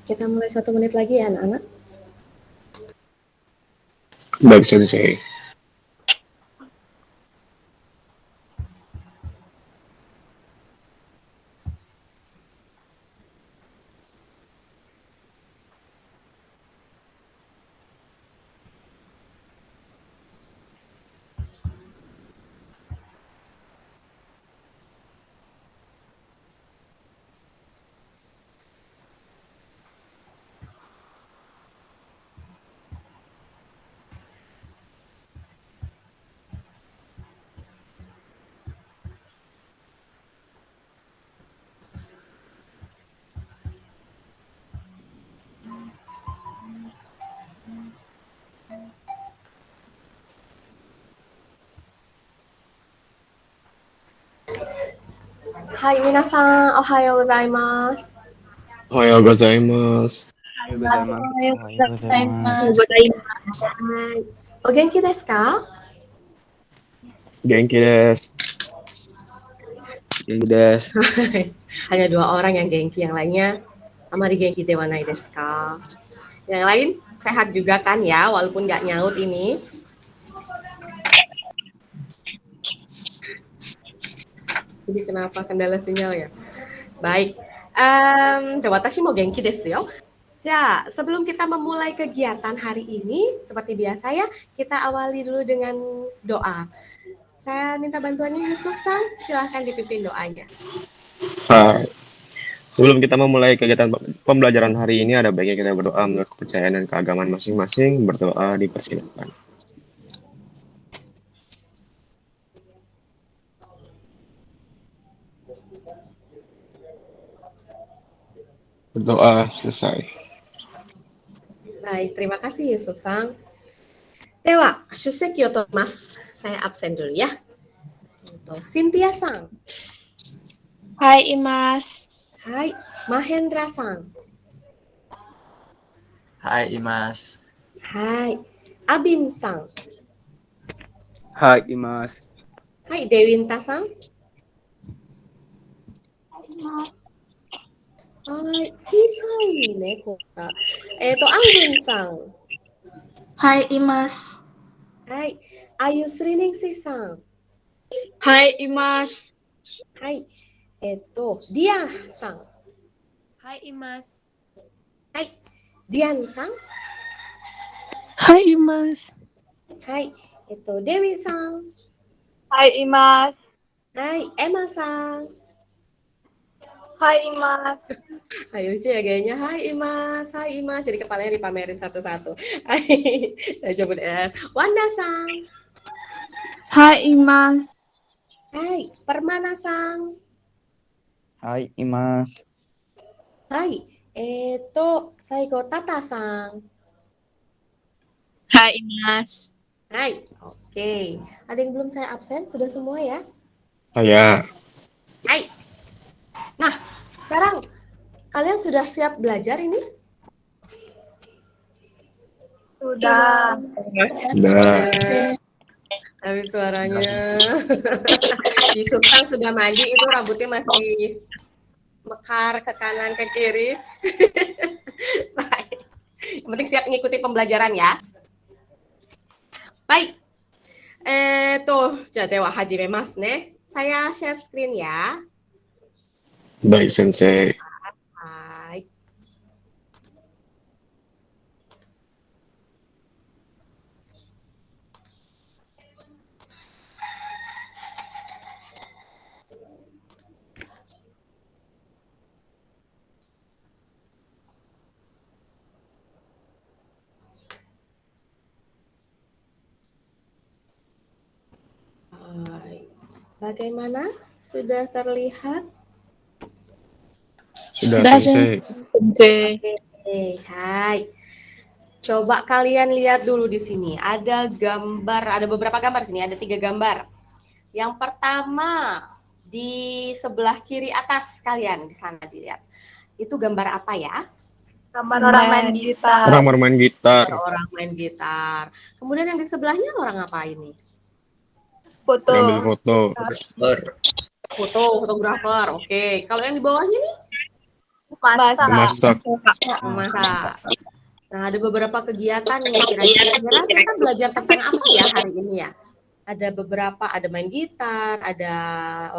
Kita mulai 1 menit lagi ya anak-anak. Baik, Sensei. Hai minasan, ohayou gozaimasu. Ohayou gozaimasu. Hai. O genki desu ka? Genki desu. Genki desu. Hanya 2 orang yang genki, yang lainnya amari genki de wa nai desu ka? Yang lain sehat juga kan ya, walaupun nggak nyaut ini. Jadi kenapa kendala sinyal ya? Baik, watashi mo genki desu yo. Ya, sebelum kita memulai kegiatan hari ini, seperti biasa ya, kita awali dulu dengan doa. Saya minta bantuannya Yusuf-san, silahkan dipimpin doanya. Hai. Sebelum kita memulai kegiatan pembelajaran hari ini, ada baiknya kita berdoa menurut kepercayaan dan keagamaan masing-masing. Berdoa dipersilakan. Berdoa selesai. Baik, terima kasih Yusuf-san. Dewa, shuseki o torimasu. Saya absen dulu ya. Untuk Cynthia-san. Hai, Imas. Hai, Mahendra-san. Hai, Imas. Hai, Abim-san. Hai, Imas. Hai, Dewinta-san. Hai, chisai ne, kota. Anggun-san. Hai, Imas. Hai, Ayu Sriningsih-san. Hai, Imas. Hai, Dia-san. Hai, Imas. Hai, Dian-san. Hai, Imas. Hai, Dewi-san. Hai, Imas. Hai, Emma-san. Hai, Imas. Ayo sih ya kayaknya. Hai Imas, hai Imas. Jadi kepalanya dipamerin satu-satu. Hai, coba deh. Wanda-san. Hai, Imas. Hai, Permana-san. Hai, Imas. Hai, Saigo Tata-san. Hai, Imas. Hai, oke. Ada yang belum saya absen? Sudah semua ya? Saya. Hai. Nah, sekarang kalian sudah siap belajar ini? Sudah. Udah. Tapi suaranya Yusuf-san sudah mandi, itu rambutnya masih mekar ke kanan ke kiri. Baik. Yang penting siap mengikuti pembelajaran ya. Baik. Dewa hajimemasu ne. Saya share screen ya. Baik, Sensei. Baik. Bagaimana? Sudah terlihat? Sudah, Sensei. Oke, hai. Coba kalian lihat dulu di sini. Ada gambar, ada beberapa gambar sini. Ada 3 gambar. Yang pertama di sebelah kiri atas kalian di sana dilihat. Itu gambar apa ya? Gambar orang main gitar. Orang bermain gitar. Orang main gitar. Kemudian yang di sebelahnya orang apa ini? Foto. Ngambil foto. Fotografer. Oke. Kalau yang di bawahnya nih? Masak. Memasak. Memasak. Nah, ada beberapa kegiatan nih, kira-kira kita belajar tentang apa ya hari ini ya? Ada beberapa, ada main gitar, ada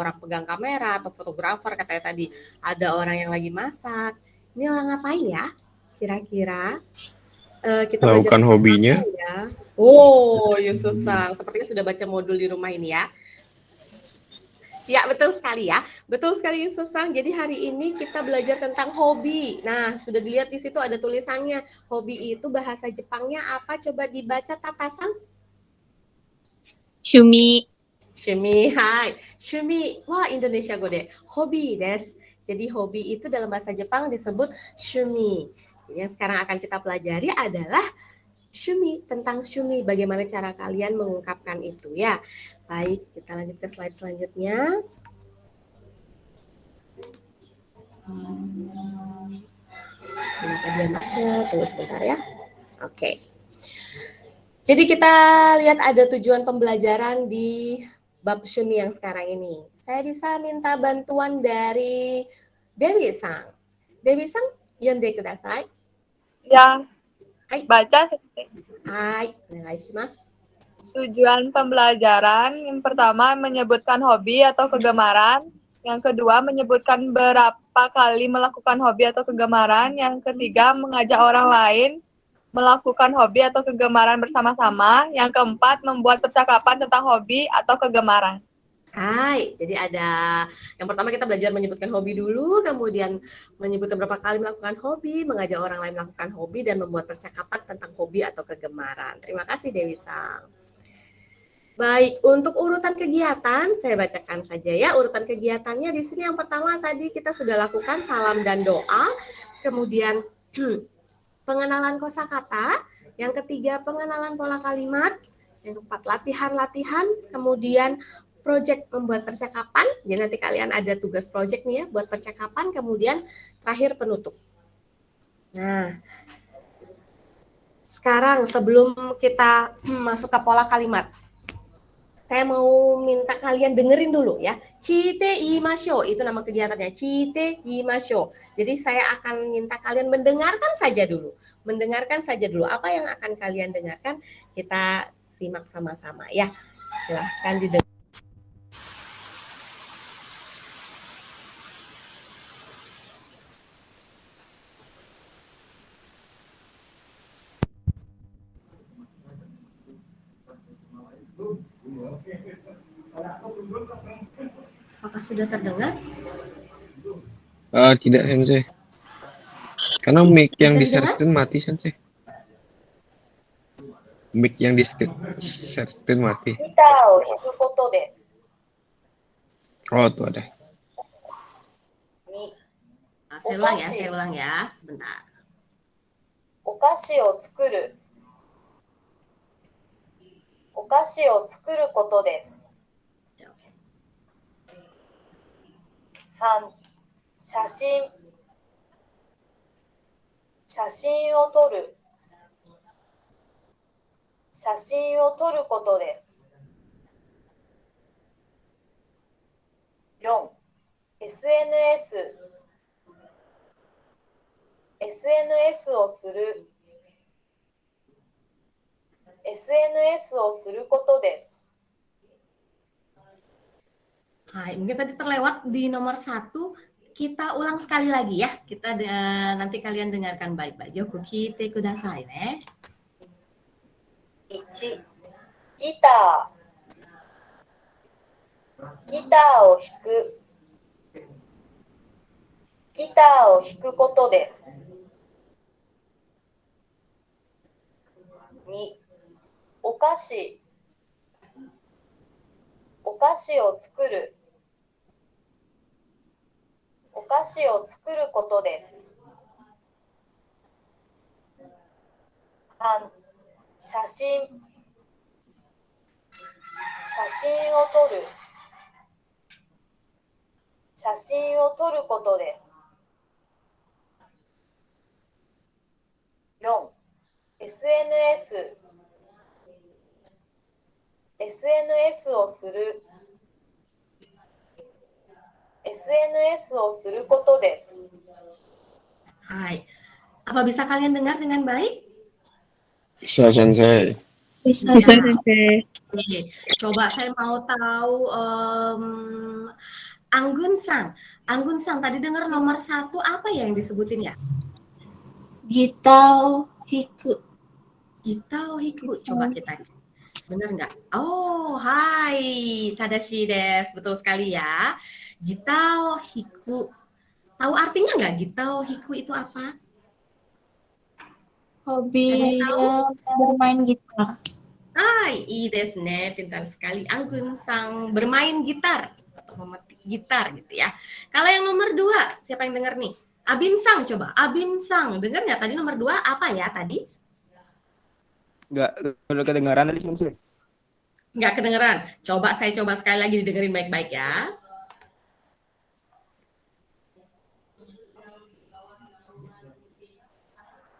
orang pegang kamera atau fotografer katanya tadi, ada orang yang lagi masak. Ini orang ngapain ya? Kira-kira kita belajar Lakukan tentang hobinya. apa ya? Oh, Yusuf Sang, sepertinya sudah baca modul di rumah ini ya. Ya, betul sekali ya. Betul sekali Yusuf Sang. Jadi hari ini kita belajar tentang hobi. Nah, sudah dilihat di situ ada tulisannya. Hobi itu bahasa Jepangnya apa? Coba dibaca Tata-san. Shumi. Shumi, hai. Shumi, wah Indonesia go deh. Hobi des. Jadi hobi itu dalam bahasa Jepang disebut shumi. Yang sekarang akan kita pelajari adalah shumi, tentang shumi. Bagaimana cara kalian mengungkapkan itu ya. Baik, kita lanjut ke slide selanjutnya. Kenapa dia macet? Tunggu sebentar ya. Oke. Jadi kita lihat ada tujuan pembelajaran di bab shumi yang sekarang ini. Saya bisa minta bantuan dari Dewi Sang. Dewi Sang, yonde kudasai. Ya, Hai. baca. Hai, onegaishimasu. Tujuan pembelajaran yang pertama menyebutkan hobi atau kegemaran. Yang kedua menyebutkan berapa kali melakukan hobi atau kegemaran. Yang ketiga mengajak orang lain melakukan hobi atau kegemaran bersama-sama. Yang keempat membuat percakapan tentang hobi atau kegemaran. Hai, jadi ada yang pertama kita belajar menyebutkan hobi dulu, kemudian menyebutkan berapa kali melakukan hobi, mengajak orang lain melakukan hobi, dan membuat percakapan tentang hobi atau kegemaran. Terima kasih Dewi Sang. Baik, untuk urutan kegiatan saya bacakan saja ya. Urutan kegiatannya di sini yang pertama tadi kita sudah lakukan salam dan doa, kemudian pengenalan kosakata, yang ketiga pengenalan pola kalimat, yang keempat latihan-latihan, kemudian project membuat percakapan. Jadi nanti kalian ada tugas project nih ya buat percakapan, kemudian terakhir penutup. Nah, sekarang sebelum kita masuk ke pola kalimat, saya mau minta kalian dengerin dulu ya. Kite imasho, itu nama kegiatannya. Kite imasho. Jadi saya akan minta kalian mendengarkan saja dulu. Mendengarkan saja dulu. Apa yang akan kalian dengarkan, kita simak sama-sama ya. Silahkan didengar. Apakah sudah terdengar? Tidak, Sensei. Karena mic yang Bisa didengar? di-share mati, Sensei. Mic yang di-share mati. Oh, tuh ada. Nah, saya ulang ya, sebentar. お菓子を作る。お菓子を作ることです。3、写真。写真を撮る。写真を撮ることです。4、SNS。SNS をする。SNS をすることです。Hai, mungkin tadi terlewat di nomor 1. Kita ulang sekali lagi ya. Kita nanti kalian dengarkan baik-baik. Yoku kite kudasai ne. 1、ギター。ギターを弾く。ギターを弾くことです。2、お菓子。お菓子を作る。お菓子を作ることです。3、写真。写真を撮る。写真を撮ることです。4、SNS。SNS をする。SNS をすることです。Hai. Apa bisa kalian dengar dengan baik? Bisa, Sensei. Bisa. Oke. Coba saya mau tahu Anggun Sang. Anggun Sang, tadi dengar nomor 1 apa ya yang disebutin ya? Gitao hiku. Gitao hiku. Coba kita cek. Benar nggak? Oh, hai. Tadashi desu. Betul sekali ya. Gitao hiku. Tahu artinya nggak Gitao hiku itu apa? Hobi bermain gitar. Hai, ii desu ne. Pintar sekali. Anggun Sang bermain gitar atau memetik gitar gitu ya. Kalau yang nomor 2, siapa yang dengar nih? Abim Sang coba. Abim Sang, dengar nggak tadi nomor 2 apa ya tadi? Nggak kedengaran tadi Sensei. Nggak kedengeran. Saya coba sekali lagi didengerin baik-baik ya.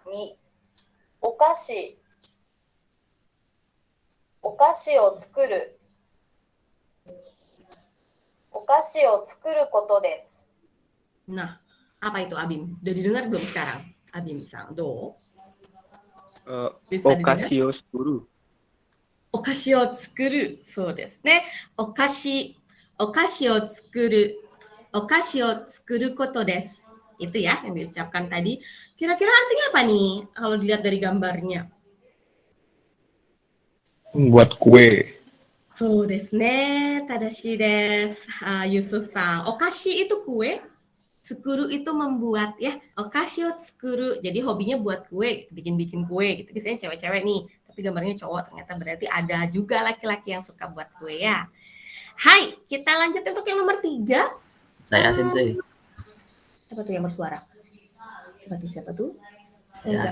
Ni, お菓子。お菓子を作る。お菓子を作ることです。 Nah, apa itu Abim? Udah didengar belum sekarang? Abim Sang, do. Bisa didengar? Okashi o sukuru. お菓子を作る。そうですね。お菓子を作る。お菓子を作ることです。Itu ya yang diucapkan tadi. Kira-kira artinya apa nih kalau dilihat dari gambarnya? Membuat kue. そうですね。正しいです。Yusuf Sang. Okashi itu kue. Tsukuru itu membuat ya. Okashi o tsukuru. Jadi hobinya buat kue, bikin-bikin kue gitu. Biasanya cewek-cewek nih. Tapi gambarnya cowok, ternyata berarti ada juga laki-laki yang suka buat kue ya. Hai, kita lanjut untuk yang nomor 3. Saya Sensei. Siapa tuh yang bersuara? Siapa tuh? Saya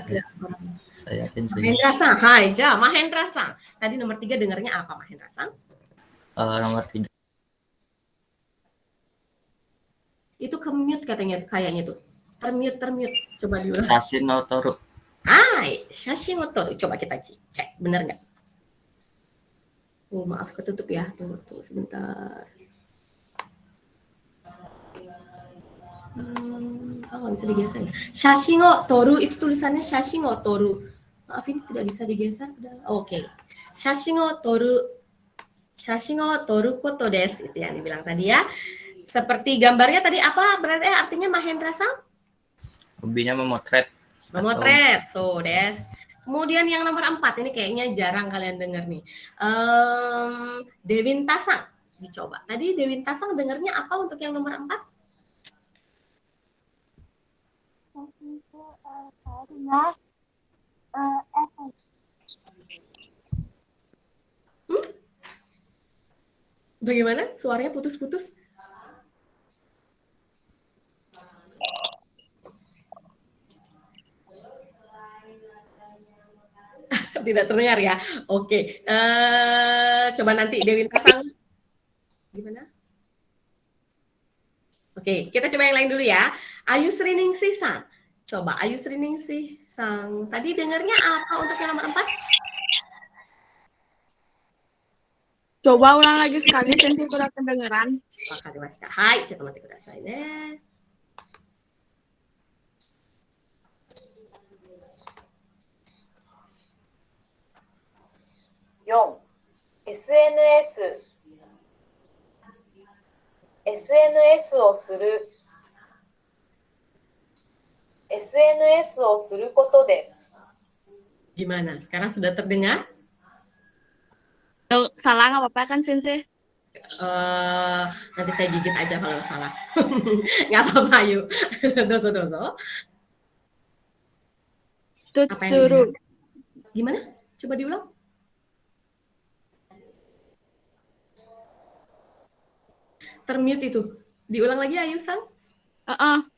Sensei. Mahendra Sang. Hai, Mahendra Sang. Tadi nomor 3 dengarnya apa Mahendra Sang? Nomor 3. Itu ke-mute kayaknya tuh. Termute. Coba diulang. Sashin no toru. Hai, Shashin o toru. Coba kita cek, benar nggak? Oh, maaf ketutup ya. Tunggu sebentar. Nggak bisa digeser ya. Shashin o toru itu tulisannya Shashin o toru. Maaf ini tidak bisa digeser. Oke. Shashin o toru koto desu. Itu yang dibilang tadi ya. Seperti gambarnya tadi apa berarti artinya Mahendra Sang? Hobinya memotret. Memotret, so des. Kemudian yang nomor 4 ini kayaknya jarang kalian dengar nih. Dewinta Sang, dicoba. Tadi Dewinta Sang dengarnya apa untuk yang nomor 4? Bagaimana? Suaranya putus-putus. Tidak terdengar ya. Oke. Coba nanti Dewinta Sang. Gimana? Oke, kita coba yang lain dulu ya. Ayu Sriningsih Sang. Coba Ayu Sriningsih Sang. Tadi dengarnya apa untuk yang nomor 4? Coba ulang lagi sekali, Sensei kurang kedengeran. Wakarimashita. Hai, chat mate kudasai ne. Yon, SNS をする SNS をすることです。 Gimana? Sekarang sudah terdengar? Salah nggak apa-apa kan, Sensei? Nanti saya gigit aja kalau salah. Nggak apa-apa, yuk. Dozo. Tutsuru. Gimana? Coba diulang. Termute itu. Diulang lagi, Ayu Sang. Apa?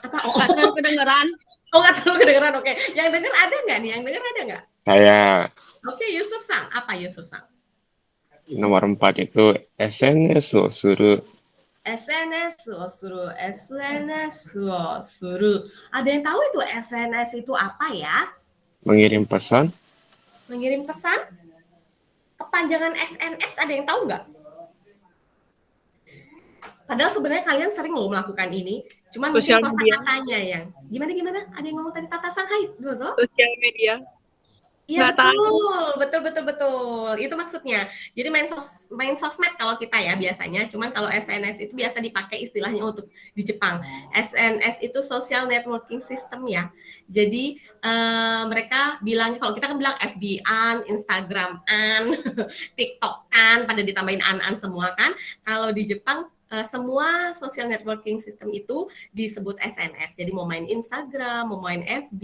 Nggak terlalu kedengeran. Oh, nggak terlalu kedengeran, oke. Yang denger ada nggak nih? Yang denger ada nggak? Saya Oke, Yusuf Sang. Apa Yusuf Sang? nomor 4 itu SNS o suru. SNS wo suru. Ada yang tahu itu SNS itu apa ya? Mengirim pesan. Mengirim pesan? Kepanjangan SNS ada yang tahu nggak? Padahal sebenarnya kalian sering loh melakukan ini. Cuman mungkin Sosial media. kosakatanya yang gimana? Ada yang ngomong tadi Tata Shanghai, Dozo? Sosial media. Iya Nggak tahu. betul. Itu maksudnya. Jadi main sosmed kalau kita ya biasanya. Cuman kalau SNS itu biasa dipakai istilahnya untuk di Jepang. SNS itu social networking system ya. Jadi mereka bilang kalau kita kan bilang FB-an, Instagram-an, TikTok-an, pada ditambahin an semua kan. Kalau di Jepang semua social networking system itu disebut SNS. Jadi mau main Instagram, mau main FB,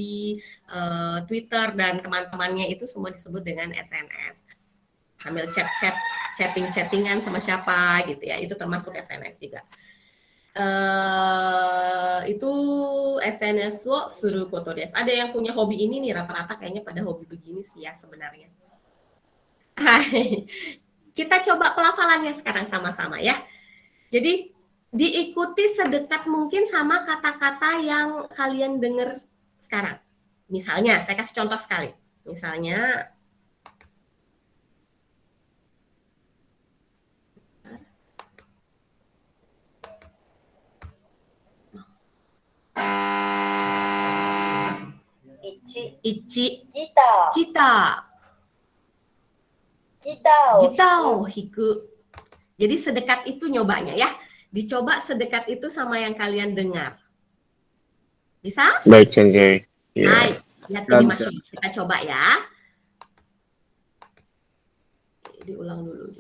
Twitter dan teman-temannya itu semua disebut dengan SNS. Sambil chattingan sama siapa gitu ya, itu termasuk SNS juga. Itu SNS wo suru koto desu. Ada yang punya hobi ini nih, rata-rata kayaknya pada hobi begini sih ya sebenarnya. Hai. Kita coba pelafalannya sekarang sama-sama ya. Jadi diikuti sedekat mungkin sama kata-kata yang kalian dengar sekarang. Misalnya, saya kasih contoh sekali. Misalnya, ichi, ギタ kita, ー、ギターを弾 kita く、 hiku. Jadi sedekat itu nyobanya ya. Dicoba sedekat itu sama yang kalian dengar. Bisa? Baik, Sensei. Ya. Hai, lihat Ya, ini bisa. masih. Kita coba ya. Diulang dulu.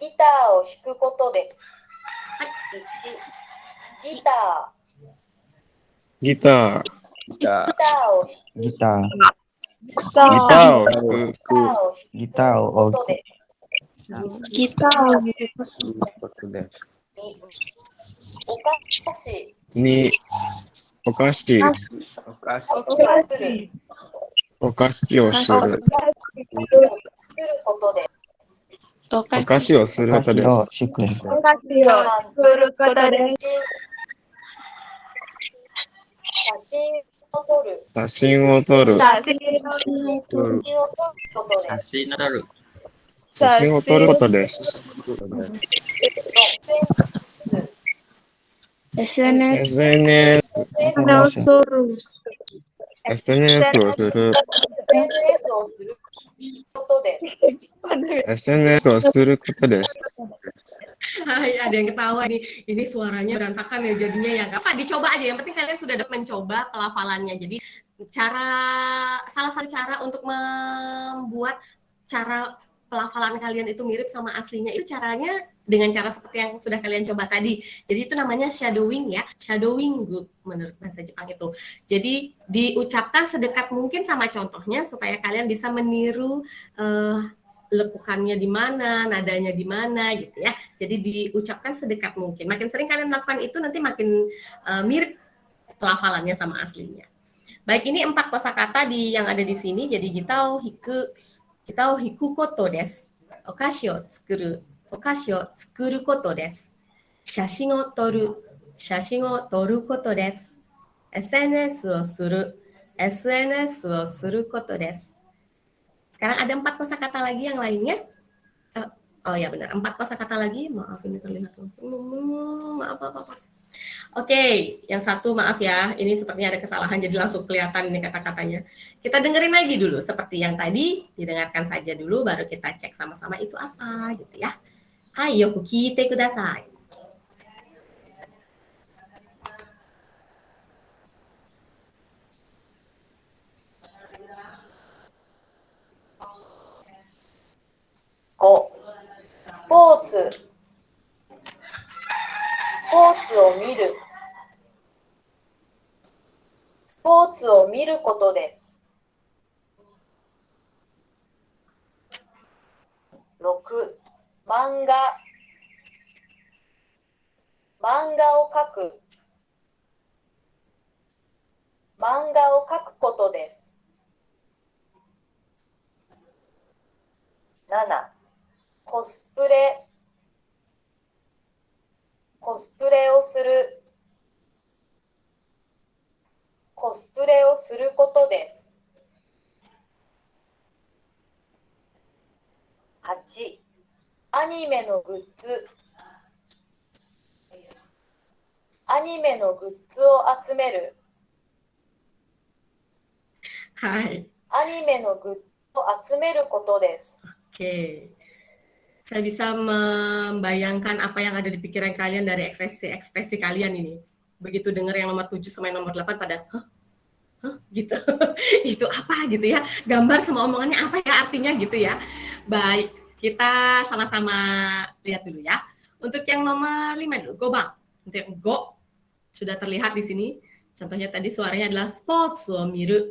ギターを弾くことで、はい。 1、ギタ Gita. ギタ ー、ギターを弾く、 ギター、 Gita. ギターを弾ギターをくことで、 Kita ことで。 2、お菓子 Ni okashi. お菓子を作る、 Okashiをする。作ることで、 Okashiをすることです。をしくる。 Suru kota desu. 写真を撮る、写真を撮る。写真を撮ることで、 写真を撮る。写真を撮ることです。 SNS SNS。 suru. SNS をする。 SNS をすることです。 SNS をすることです。 Hai, ada yang ketawa nih. Ini suaranya berantakan ya jadinya ya. Nggak apa, dicoba aja. Yang penting kalian sudah mencoba pelafalannya. Jadi salah satu cara untuk membuat cara pelafalan kalian itu mirip sama aslinya itu caranya dengan cara seperti yang sudah kalian coba tadi. Jadi itu namanya shadowing ya. Shadowing menurut bahasa Jepang itu. Jadi diucapkan sedekat mungkin sama contohnya supaya kalian bisa meniru lekukannya di mana, nadanya di mana gitu ya. Jadi diucapkan sedekat mungkin. Makin sering kalian melakukan itu nanti makin mirip pelafalannya sama aslinya. Baik, ini 4 kosakata yang ada di sini. Jadi kita hiku koto desu. Okashi o tsukuru koto desu. Shashin o toru koto desu. SNS o suru koto desu. Sekarang ada 4 kosakata lagi yang lainnya. Oh ya benar, 4 kosakata lagi. Maaf ini terlihat langsung. Maaf. Oke, yang satu maaf ya, ini sepertinya ada kesalahan jadi langsung kelihatan ini kata-katanya. Kita dengerin lagi dulu seperti yang tadi, didengarkan saja dulu baru kita cek sama-sama itu apa gitu ya. Ayo kite kudasai. Ko, スポーツを見る。スポーツを見ることです。6、漫画を描く。漫画を描くことです。7、コスプレをする。コスプレをすることです。8、アニメのグッズ。アニメのグッズを集める。 Hai. アニメのグッズを集めることです。 Oke. Saya bisa membayangkan apa yang ada di pikiran kalian dari ekspresi kalian ini. Begitu dengar yang nomor 7 sama yang nomor 8 pada hah? Hah? Gitu. Itu apa gitu ya? Gambar sama omongannya apa ya artinya gitu ya. Baik, kita sama-sama lihat dulu ya. Untuk yang nomor 5 dulu, go bang. Untuk yang go sudah terlihat di sini. Contohnya tadi suaranya adalah sports wo miru.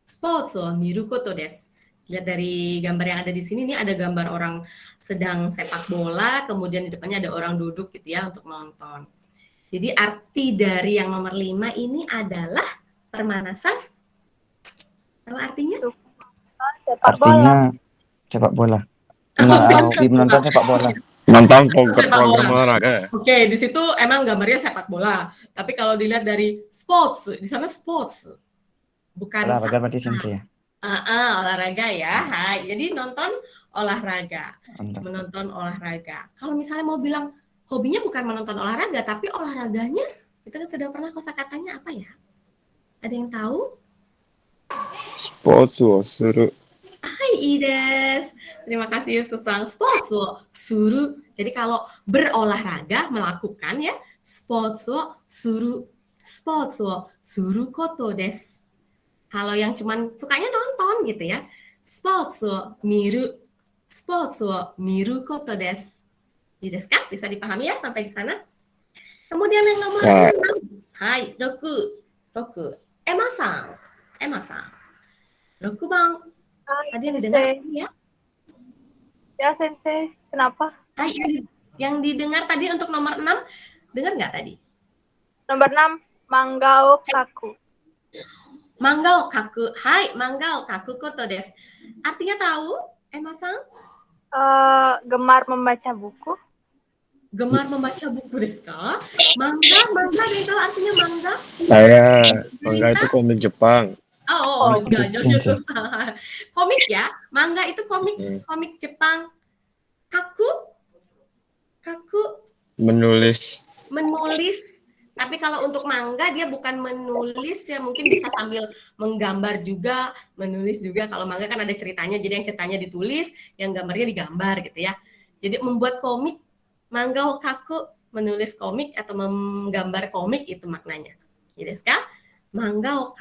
Sports wo miru koto desu. Lihat dari gambar yang ada di sini, ini ada gambar orang sedang sepak bola, kemudian di depannya ada orang duduk gitu ya untuk nonton. Jadi arti dari yang nomor 5 ini adalah permanasan. Tahu artinya? Sepak bola. Artinya sepak bola. Hobi menonton sepak bola. Nonton Sepak program bola. olahraga ya? Oke, di situ emang gambarnya sepak bola. Tapi kalau dilihat dari sports, di sana sports. Bukan Olahraga berarti sensei ya. olahraga ya. Hai. Jadi nonton olahraga. Nonton. Menonton olahraga. Kalau misalnya mau bilang hobinya bukan menonton olahraga, tapi olahraganya, itu kan sudah pernah kosakatanya apa ya? Ada yang tahu? Sports wo suru. Hai Ides. Terima kasih Susang. Sports wo suru. Jadi kalau berolahraga, melakukan ya, sports wo suru. Sports wo suru koto desu. Kalau yang cuman sukanya nonton gitu ya. Sports wo miru. Sports wo miru koto desu. Ides kan? Bisa dipahami ya sampai di sana? Kemudian yang nomor 6. Hai, Roku. Emma-san. 6番. Tadi yang didengar ya? Ya, Sensei. Kenapa? Hai, yang didengar tadi untuk nomor 6, dengar nggak tadi? Nomor 6, Manggao Kaku. Manggao kaku. Hai, manggao kaku koto desu. Artinya tahu, Emma-san? Gemar membaca buku. Gemar membaca buku desu ka? Manga, ada yang tahu artinya manga? Manga itu komik Jepang. Manga, susah. Komik ya, manga itu komik Jepang. Kaku, Menulis. Tapi kalau untuk manga dia bukan menulis ya, mungkin bisa sambil menggambar juga, menulis juga. Kalau manga kan ada ceritanya, jadi yang ceritanya ditulis, yang gambarnya digambar gitu ya. Jadi membuat komik, manga wo kaku, menulis komik atau menggambar komik itu maknanya. Gitu kan? Manga wo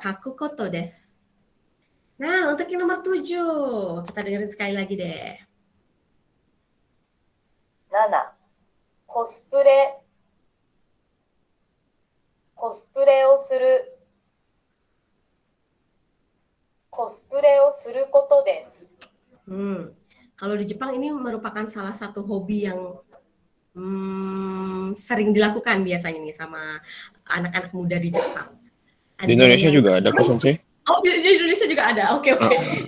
kaku koto desu. Nah, untuk yang nomor 7, kita dengerin sekali lagi deh. 7. コスプレをする。コスプレをすることです。 Kalau di Jepang ini merupakan salah satu hobi yang sering dilakukan biasanya nih sama anak-anak muda di Jepang. Di Indonesia juga ada kok, Sensei. Oh, di Indonesia juga ada. Oke.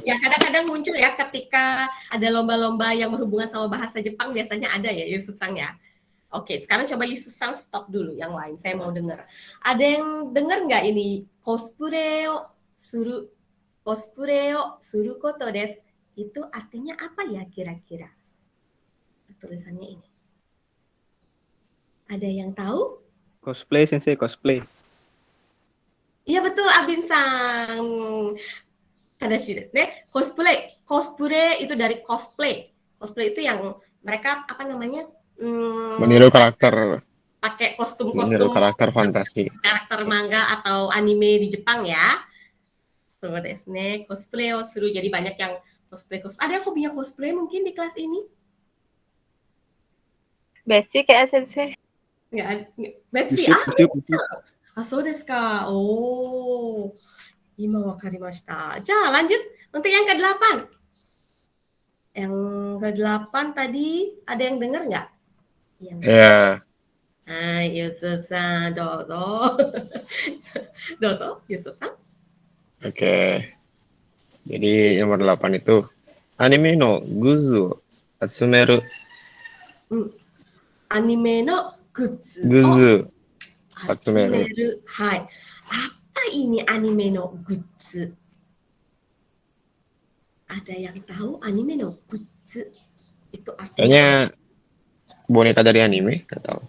Ya kadang-kadang muncul ya ketika ada lomba-lomba yang berhubungan sama bahasa Jepang, biasanya ada ya Yusuf-san ya. Oke, sekarang coba Yusuf-san stop dulu yang lain. Saya mau dengar. Ada yang dengar nggak ini? Cosplay o suru koto desu. Itu artinya apa ya kira-kira? Tulisannya ini. Ada yang tahu? Cosplay, Sensei, cosplay. Iya betul, Abin-san. Tadashi desu ne. Cosplay itu dari cosplay. Cosplay itu yang mereka apa namanya? Meniru karakter. Pakai kostum Fantasi. Karakter manga atau anime di Jepang ya. So desu ne. Cosplay o suru. Jadi banyak yang cosplay. Ada yang hobinya cosplay mungkin di kelas ini? Betsy kayak Sensei. Nggak ada. Betsy,そうですか. Oh, 今わかりました. じゃあ lanjut untuk yang ke-8. Yang ke-8 tadi ada yang dengar nggak? Ya. Yusuf-san, dozo. Yusuf-san. Oke. Jadi nomor 8 itu anime no guzu atsumeru. Anime no gutsu. Atsumeru. Hai. Apa ini anime no gutsu? Ada yang tahu anime no gutsu? Itu artinya Kayaknya boneka dari anime, nggak tahu.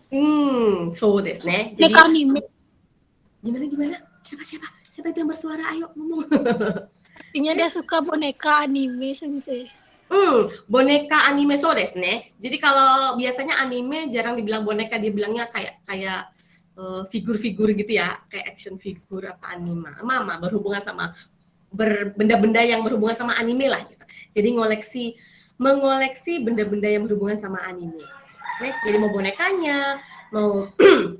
そうですね. Jadi Boneka anime. gimana? Siapa itu yang bersuara? Ayo ngomong. Artinya dia suka boneka anime, Sensei. Boneka anime so desu ne. Jadi kalau biasanya anime jarang dibilang boneka, dia bilangnya kayak figur-figur gitu ya, kayak action figure apa anime. Mama berhubungan sama benda-benda yang berhubungan sama anime lah gitu. Jadi mengoleksi benda-benda yang berhubungan sama anime. Nih, jadi mau bonekanya, mau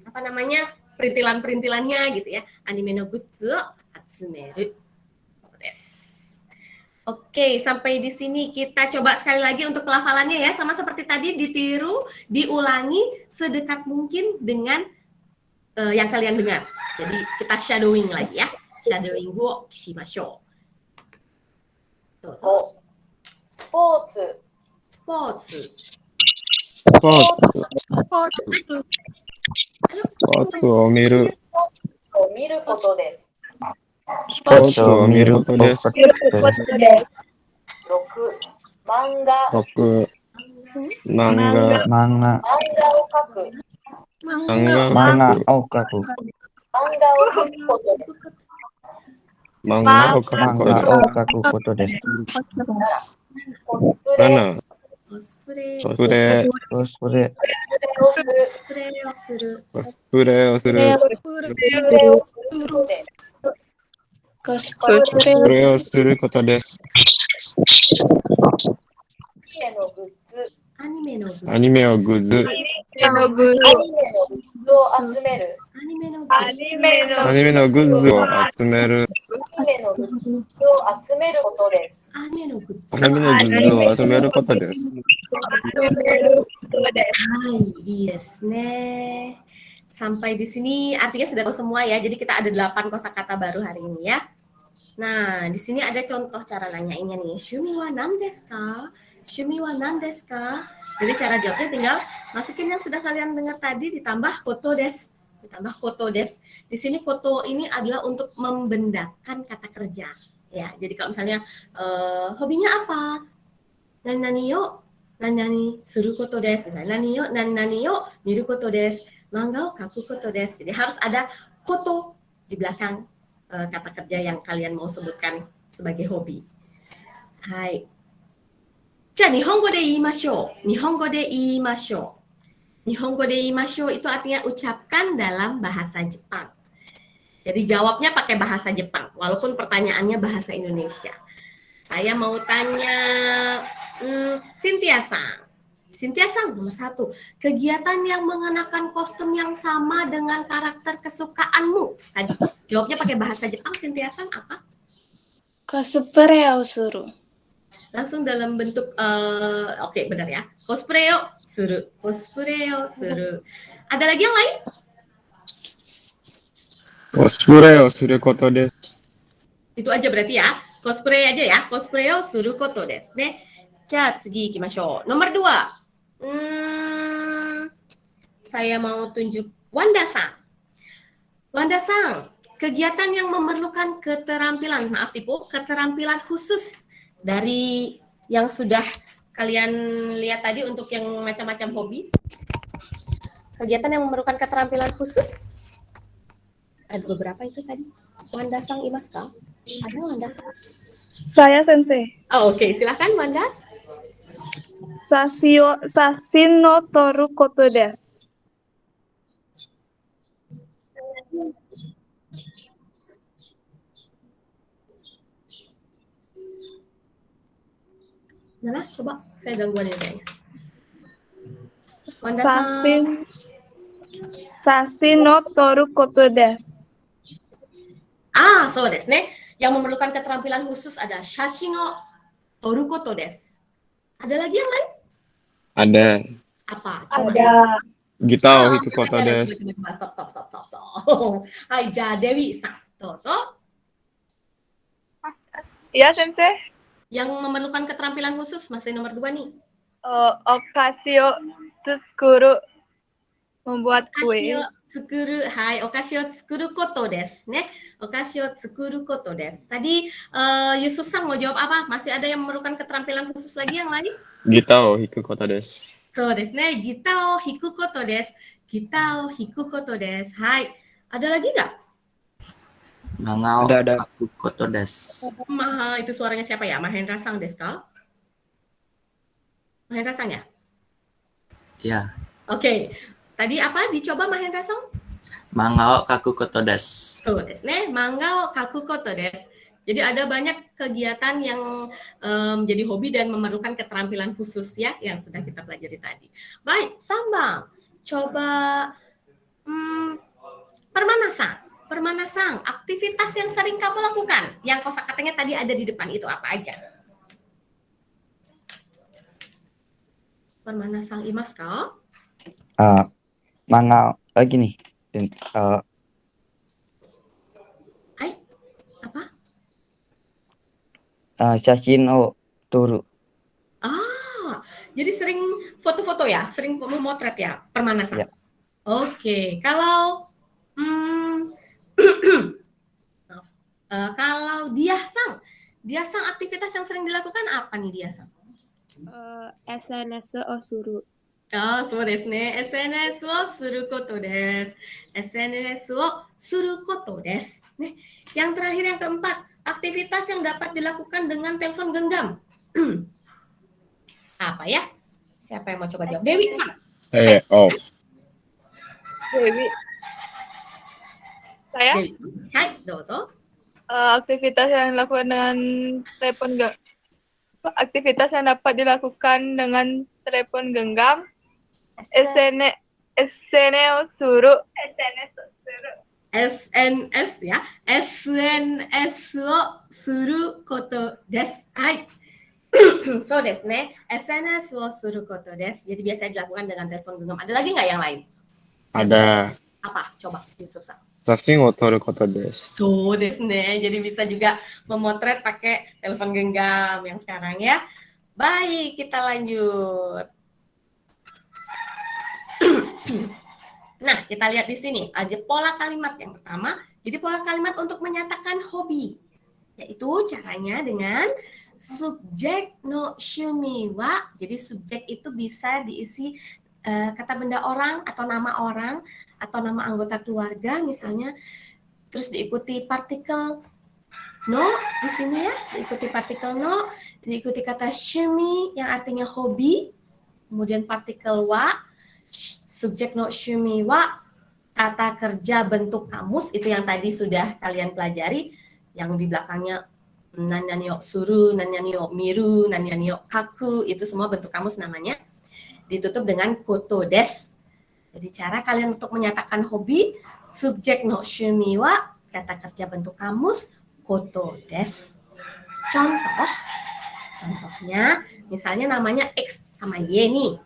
apa namanya? Perintilan-perintilannya gitu ya. Anime no gutsu atsumeru desu. Oke, sampai di sini kita coba sekali lagi untuk pelafalannya ya. Sama seperti tadi, ditiru, diulangi sedekat mungkin dengan yang kalian dengar. Jadi kita shadowing lagi ya. Shadowing wo shimashou. Dozo. スポーツ、スポーツ。スポーツを見る。を見ることです。スポーツを見ることです。 6、漫画、 6、漫画、 Manga. 漫画を描く、 Manga okaku. 漫画を描くことです。漫画を描くこと Manga です。 okaku koto desu. コスプレ、 コスプレ。コスプレ、 Cosplay. をする、コスプレをする。コスプレをする。コスプレをすることです。コスプレをすることです。アニメのグッズ、アニメのグッズ。アニメをグッズ、アニメのグッズ、を集める、アニメのグッズ。アニメのアニメのグッズを集める。アニメのグッズを集めることです。アニメのグッズ。アニメのグッズを集めることです。Hai, yes ne. Sampai di sini artinya sudah tahu semua ya. Jadi kita ada 8 kosakata baru hari ini ya. Nah, di sini ada contoh cara nanyainnya nih. Shumi wa nan desu ka? Shumi wa nan desu ka? Jadi cara jawabnya tinggal masukin yang sudah kalian dengar tadi ditambah koto desu. Ditambah koto desu. Di sini koto ini adalah untuk membendakan kata kerja. Ya, jadi kalau misalnya hobinya apa? Nani yo nani suru koto desu. Misalnya nani yo miru koto desu. Manga o kaku koto desu. Jadi harus ada koto di belakang kata kerja yang kalian mau sebutkan sebagai hobi. Hai. じゃあ日本語で言いましょう。日本語で言いましょう。日本語で言いましょう itu artinya ucapkan dalam bahasa Jepang. Jadi jawabnya pakai bahasa Jepang, walaupun pertanyaannya bahasa Indonesia. Saya mau tanya, Cynthia-san. Cynthia-san nomor 1. Kegiatan yang mengenakan kostum yang sama dengan karakter kesukaanmu. Tadi jawabnya pakai bahasa Jepang, Cynthia-san apa? Cosplayをする。 Langsung dalam bentuk, oke, benar ya. Cosplay o suru. Cosplay o suru. Ada lagi yang lain? コスプレをすることです。 Itu aja berarti ya. Cosplay aja ya. Cosplay o suru koto desu ne. じゃあ次行きましょう。Nomor 2. Saya mau tunjuk Wanda-san. Wanda-san, kegiatan yang memerlukan keterampilan, maaf Tipu, keterampilan khusus dari yang sudah kalian lihat tadi untuk yang macam-macam hobi. Kegiatan yang memerlukan keterampilan khusus. Ada beberapa itu tadi. Wanda-san imasu ka? Ada Wanda-san? Saya Sensei. Oh, oke. Silakan Wanda. Sasin no toru koto desu. Nah, coba saya gangguan ya kayaknya. Wanda-san. Sasin no toru koto desu. So desu ne. Yang memerlukan keterampilan khusus ada shashi no toru koto desu. Ada lagi yang lain? Ada. Apa? Coba. Gita o hiku koto desu. Stop. Hai, ja Dewi-san. Dozo. Iya Sensei. Yang memerlukan keterampilan khusus masih nomor 2 nih. Okashi o tsukuru. Membuat Okashi kue. o tsukuru. Hai, okashi o tsukuru koto desu ne. Okashi o tsukuru koto desu. Tadi Yusuf-san mau jawab apa? Masih ada yang memerlukan keterampilan khusus lagi yang lain? Gita o hiku koto desu. そうですね。ギターを弾くことです。Kita o hiku koto desu. Hai. Ada lagi nggak? Manga o Ada. kaku koto desu. Itu suaranya siapa ya? Mahendra-san desu ka? Mahendra-san ya? Ya. Oke. Tadi apa? Dicoba Mahendra-san? Manga o kaku koto desu. Tuh, desu ne. Manga o kaku koto desu. Jadi ada banyak kegiatan yang jadi hobi dan memerlukan keterampilan khusus ya yang sudah kita pelajari tadi. Baik, Sambang. Coba Permana-san, aktivitas yang sering kamu lakukan. Yang kosakatanya tadi ada di depan itu apa aja? Permana-san imasu ka? Gini. Hai, apa? Shashin o toru. Jadi sering foto-foto ya, sering memotret ya, Permana-san. Ya. Oke, kalau kalau Diah-san aktivitas yang sering dilakukan apa nih Diah-san? SNS o suru.そうですね。SNS をすることです。SNS をすることです。Nih, yang terakhir yang keempat, aktivitas yang dapat dilakukan dengan telepon genggam. Apa ya? Siapa yang mau coba jawab? Dewi-san. Dewi. Saya? Dewi. Hai, dozo. Aktivitas yang dilakukan dengan aktivitas yang dapat dilakukan dengan telepon genggam. SNS suru. SNS ya. SNS をすることです。はい。そうですね。SNS をすることです。Jadi biasanya dilakukan dengan telepon genggam. Ada lagi nggak yang lain? Ada. Apa? Coba, Yusuf-san. 写真を撮ることです。 Tuh, desu ne. Jadi bisa juga memotret pakai telepon genggam yang sekarang ya. Baik, kita lanjut. Nah, kita lihat di sini ada pola kalimat yang pertama. Jadi pola kalimat untuk menyatakan hobi, yaitu caranya dengan subjek no shumi wa. Jadi subjek itu bisa diisi kata benda orang atau nama orang atau nama anggota keluarga misalnya, terus diikuti partikel no di sini ya, diikuti partikel no, diikuti kata shumi yang artinya hobi, kemudian partikel wa, subjek no shumi wa, kata kerja bentuk kamus itu yang tadi sudah kalian pelajari, yang di belakangnya nanyanyo suru, nanyanyo miru, nanyanyo kaku, itu semua bentuk kamus namanya. Ditutup dengan koto des. Jadi cara kalian untuk menyatakan hobi, subjek no shumi wa, kata kerja bentuk kamus, koto des. Contohnya, misalnya namanya X sama Y nih.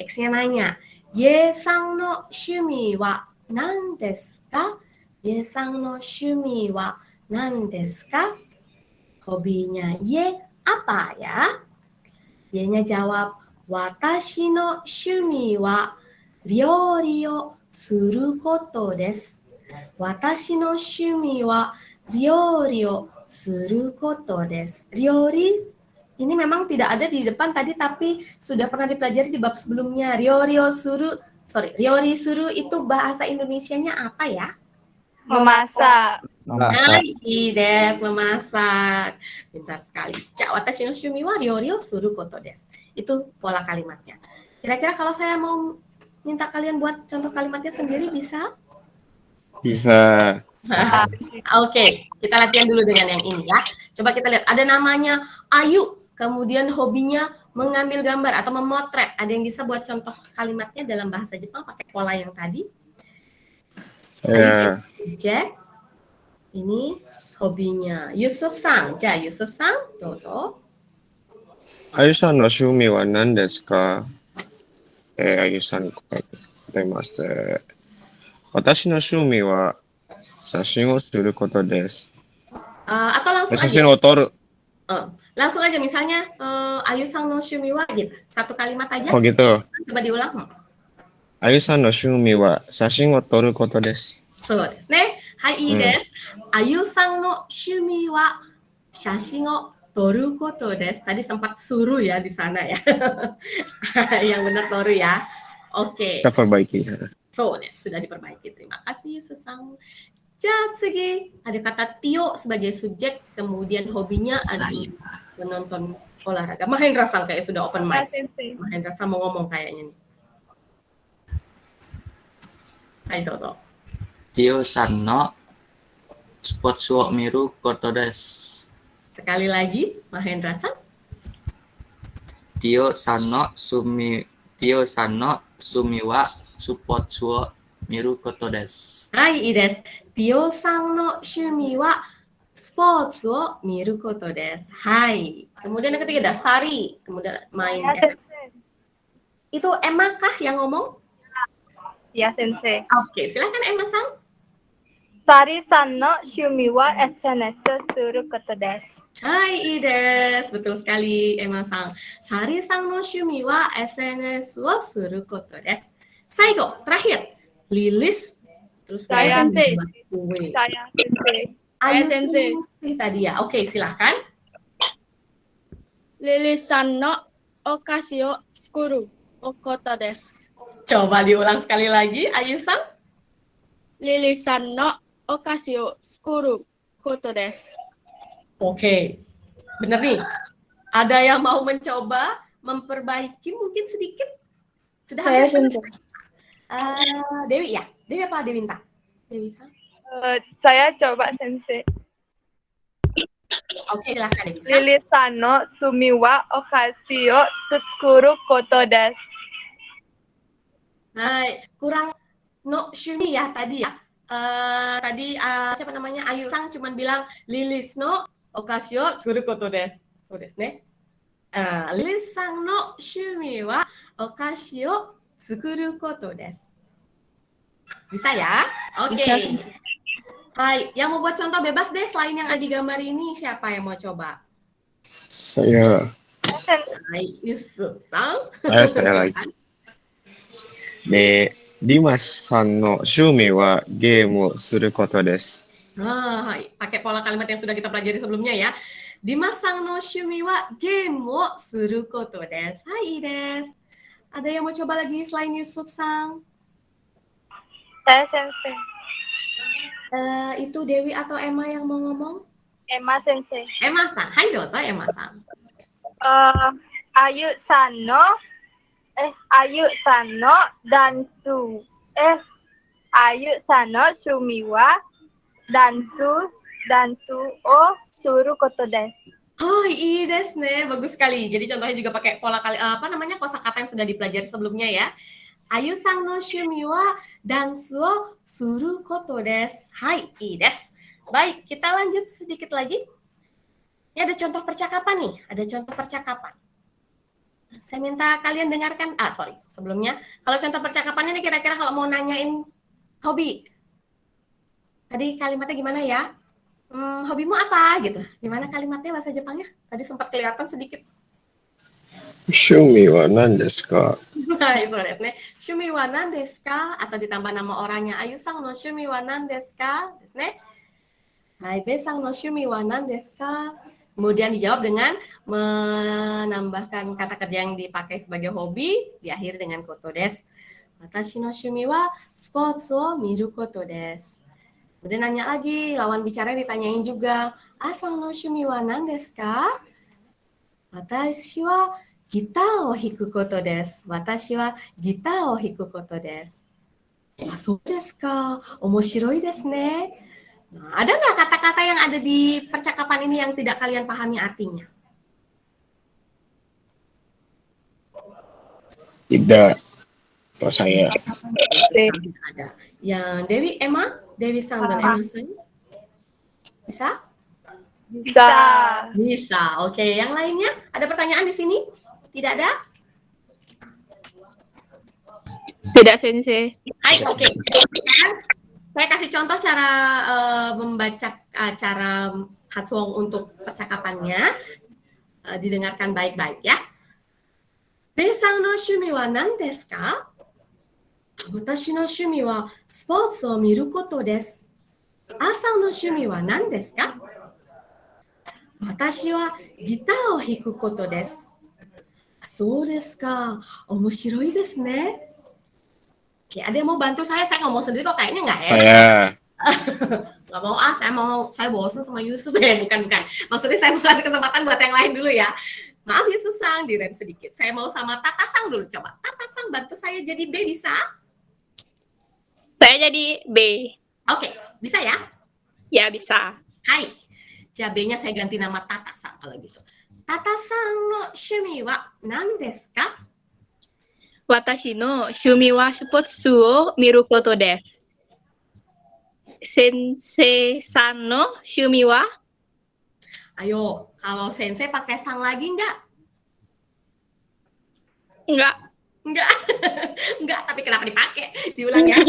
X-nya nanya, Ye sang no shumi wa nan desu ka? Ye sang no shumi wa nan desu ka? Hobinya Ye apa ya? Y-nya jawab, Watashi no shumi wa ryori o suru koto desu. Watashi no shumi wa ryori o suru koto desu. Ryori ini memang tidak ada di depan tadi, tapi sudah pernah dipelajari di bab sebelumnya. Ryori suru itu bahasa Indonesianya apa ya? Memasak. Des, memasak. Pintar sekali. Watashi no shumi wa ryori o suru koto desu. Itu pola kalimatnya. Kira-kira kalau saya mau minta kalian buat contoh kalimatnya sendiri bisa? Bisa. Oke, kita latihan dulu dengan yang ini ya. Coba kita lihat, ada namanya Ayu, kemudian hobinya mengambil gambar atau memotret. Ada yang bisa buat contoh kalimatnya dalam bahasa Jepang pakai pola yang tadi? Subjek. Ini hobinya Yusuf-san. Yusuf-san, dozo. あゆさんの趣味は何ですか？あゆさんに答えます。私の趣味は写真をすることです。 Atau langsung 写 aja. 真を撮る。 Langsung aja misalnya Ayu-san no shumi wa gitu. Satu kalimat aja. Oh gitu. Coba diulang. あゆさんの趣味は写真を撮ることです。そうですね。はい、いいです。あゆさんの趣味は写真を撮ることです。Tadi sempat suruh ya di sana ya. Yang benar toru ya. Oke. Kita perbaiki. そうです, sudah diperbaiki. Terima kasih, Susang. Jadi, ada kata Tio sebagai subjek, kemudian hobinya adalah Saya. menonton olahraga. Mahendra Sang kayak sudah open Ya, mic. Sensei. Mahendra Sang mau ngomong kayaknya nih. Ayo, Toto. Tio-san no sports wo miru koto desu. Sekali lagi, Mahendra Sang. Tio-san no sumi wa sports wo miru koto desu. Hai,いいです. Tio Sang no shumi wa sports wo miru koto desu. Hai. Kemudian yang ketiga, Dasari. Kemudian main Ya, SM. Sensei. Itu Emma kah yang ngomong? Ya, Sensei. Oke, silakan Emma Sang. Sari-san no shumi wa SNS suru koto desu. Hai, Ides. Betul sekali, Emma Sang. Sari Sang no shumi wa SNS wo suru koto desu. Saigo, terakhir. Lilis. Terus Saya, kemudian Sensei. membuat kue. Saya, Sensei. Ayu Sensei. Sensei tadi ya. Oke, silahkan. Lilisan no okashi o tsukuru koto desu. Coba diulang sekali lagi, Ayu Sang. Lilisan no okashi o tsukuru koto desu. Oke, bener nih. Ada yang mau mencoba memperbaiki mungkin sedikit? Sudah Saya, hampir? Sensei. Dewi ya? Dewi apa Dewinta? Dewi Sang. Saya coba, Sensei. Oke, silahkan Dewi Sang. Lilisan no sumi wa okashi o tsukuru koto desu. Hai, kurang no shumi ya tadi ya. Tadi siapa namanya? Ayu Sang cuman bilang Lilis no okashi o tsukuru koto desu. So desu ne. Lilis Sang no shumi wa okashi o tsukuru koto desu. Bisa ya? Oke. Bisa. Hai, yang mau buat contoh bebas deh selain yang ada di gambar ini, siapa yang mau coba? Saya. Hai, Yusuf Sang. Saya lagi. De, Dimas-san no shumi wa gameをすることです。Hai, pakai pola kalimat yang sudah kita pelajari sebelumnya ya. Dimas Sang no shumi wa game wo suru koto desu. Hai, desu. Ada yang mau coba lagi selain Yusuf Sang? Saya, Sensei. Itu Dewi atau Emma yang mau ngomong? Emma, Sensei. Emma Sang. Hai, dosa Emma Sang. Ayu-san no dansu. Ayu-san no shumi wa dansu o suru koto desu. Oh, iya desu ne. Bagus sekali. Jadi contohnya juga pakai pola kosakata yang sudah dipelajari sebelumnya ya. Ayu Sang no shumi wa dansu o suru koto desu. Hai, iya desu. Baik, kita lanjut sedikit lagi. Ini ada contoh percakapan nih. Ada contoh percakapan. Saya minta kalian dengarkan. Sebelumnya. Kalau contoh percakapannya nih kira-kira kalau mau nanyain hobi. Tadi kalimatnya gimana ya? Hobimu apa gitu? Gimana kalimatnya bahasa Jepangnya? Tadi sempat kelihatan sedikit. 趣味は何ですか? Hai, so desu ne. Shumi wa nan desu ka? Atau ditambah nama orangnya Ayu Sang no shumi wa nan desu ka? Desu ne. Hai, Be Sang no shumi wa nan desu ka? Kemudian dijawab dengan menambahkan kata kerja yang dipakai sebagai hobi, diakhiri dengan koto desu. Watashi no shumi wa sports wo miru koto desu. Kemudian nanya lagi, lawan bicara ditanyain juga, Asang no shumi wa nan desu ka? Watashi wa gitar o hiku koto desu. Watashi wa gitar o hiku koto desu.そうですか. Omoshiroi desu ne. Nah, ada nggak kata-kata yang ada di percakapan ini yang tidak kalian pahami artinya? Tidak. Kalau saya. Ada. Yang Dewi, Emma, Dewi Sang dan Emma Sang. Bisa? Bisa. Bisa. Oke, yang lainnya ada pertanyaan di sini? Tidak ada? Tidak, Sensei. Hai, oke. Sekarang saya kasih contoh cara membaca cara Hatsuong untuk percakapannya. Didengarkan baik-baik ya. Be-san no shumi wa nan desu ka? Watashi no shumi wa sports o miru koto desu. A-san no shumi wa nan desu ka? Watashi wa gitar o hiku koto desu. そうですか。面白いですね。Oke, ada yang mau bantu saya? Saya ngomong sendiri kok kayaknya nggak enak. Saya. Nggak mau, saya bosan sama Yusuf. Bukan. Maksudnya saya mau kasih kesempatan buat yang lain dulu ya. Maaf ya Susang, direm sedikit. Saya mau sama Tata Sang dulu, coba. Tata Sang bantu saya jadi B bisa? Saya jadi B. Oke, bisa ya? Ya, bisa. Hai. B-nya saya ganti nama Tata Sang kalau gitu. Tata Sang no shumi wa nan desu ka? Watashi no shumi wa sports wo miru koto desu. Sensei san no shumi wa? Ayo, kalau sensei pakai sang lagi nggak? Enggak. Enggak, tapi kenapa dipakai? Diulang ya.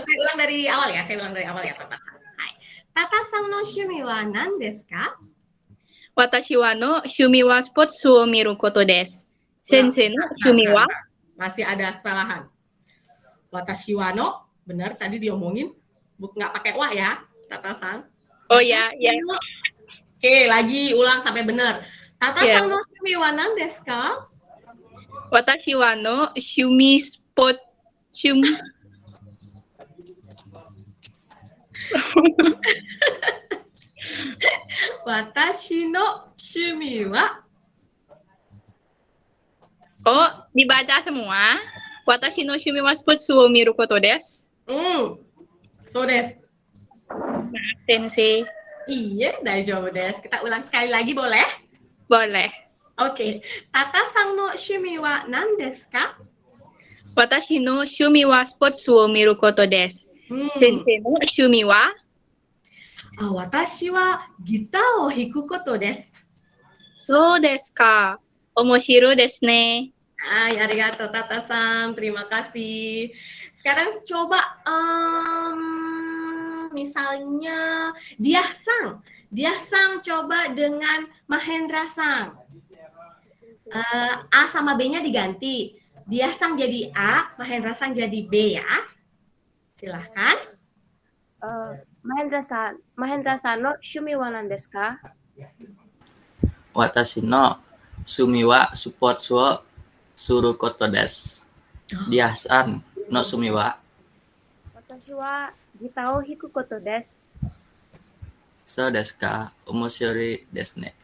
Saya ulang dari awal ya, Tata Sang. Hai. Tata Sang no shumi wa nan desu ka? Watashi wa no shumi wa sports wo miru koto desu. Sensei no shumi wa? Masih ada kesalahan. Watashi wa no, benar tadi diomongin, nggak pakai wa ya, Tata Sang. Oh ya, ya. Oke, lagi ulang sampai benar. Tata Ya. Sang no shumi wa nan desu ka? Watashi wa no shumi sport Watashi no shumi wa? Oh, dibaca semua. Watashi no shumi wa sports wo miru koto desu. So desu. Sensei. Iya, daijoubu desu. Kita ulang sekali lagi boleh? Boleh. Oke. Tata Sang no shumi wa nan desu ka? Watashi no shumi wa sports wo miru koto desu. Sensei no shumi wa? Watashi wa gita o hiku koto desu. So desu ka. Omoshiro desu ne. Arigato Tata-san, terima kasih. Sekarang coba misalnya Diah-sang coba dengan Mahendra-sang. A sama B-nya diganti. Diah-sang jadi A, Mahendra-sang jadi B ya. Silahkan. Mahendra-san no shumi wa nan desu ka? Watashi no shumi wa sports wo suru koto desu. Diah-san no shumi wa? Watashi wa gita o hiku koto desu. So desu ka? Omoshiroi desu ne.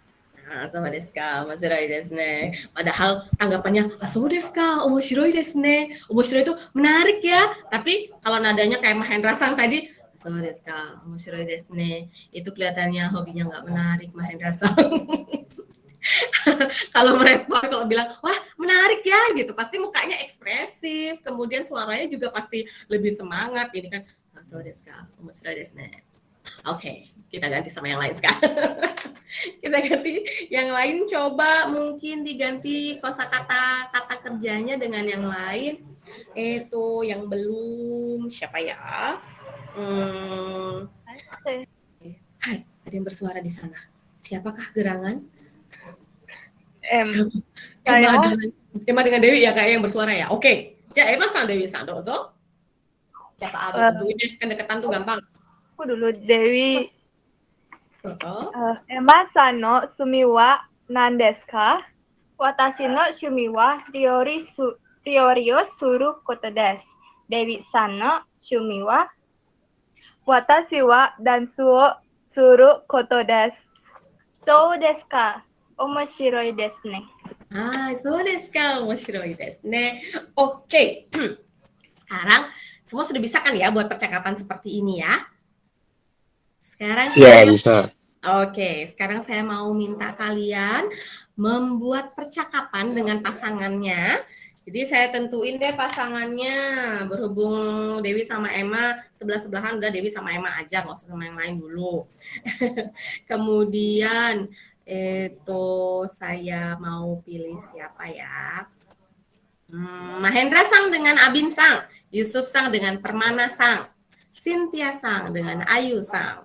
Sama desu ka, omoshiroi desu ne. Padahal tanggapannya, so desu ka, omoshiroi desu ne. Omoshiroi itu menarik ya. Tapi kalau nadanya kayak Mahendra-sang tadi, so desu ka, omoshiroi desu ne. Itu kelihatannya hobinya nggak menarik Mahendra-sang. Kalau merespon, kalau bilang, wah menarik ya gitu, pasti mukanya ekspresif, kemudian suaranya juga pasti lebih semangat. Ini kan, so desu ka, omoshiroi desu ne. Oke, kita ganti sama yang lain sekarang. Kita ganti yang lain, coba mungkin diganti kosakata kata kerjanya dengan yang lain. Itu yang belum, siapa ya? Hai, ada yang bersuara di sana. Siapakah gerangan? Emma dengan Dewi ya kayak yang bersuara ya. Oke. Emma-san, Dewi-san, dozo. Siapa dulu deh, kan deketan tuh gampang. Aku dulu, Dewi. Dozo. Emma-san no shumi wa nan desu ka? Watashi no shumi wa ryori o suru koto desu. Dewi-san no shumi wa? Watashi wa dansu o suru koto desu. So desu ka? Omoshiroi desu ne. So desu ka, omoshiroi desu ne. Oke. Sekarang semua sudah bisa kan ya buat percakapan seperti ini ya? Sekarang Ya, bisa. Oke, sekarang saya mau minta kalian membuat percakapan dengan pasangannya. Jadi saya tentuin deh pasangannya, berhubung Dewi sama Emma sebelah-sebelahan, udah Dewi sama Emma aja, nggak usah sama yang lain dulu. Kemudian itu saya mau pilih siapa ya? Mahendra Sang dengan Abin Sang, Yusuf Sang dengan Permana Sang, Cynthia Sang dengan Ayu Sang.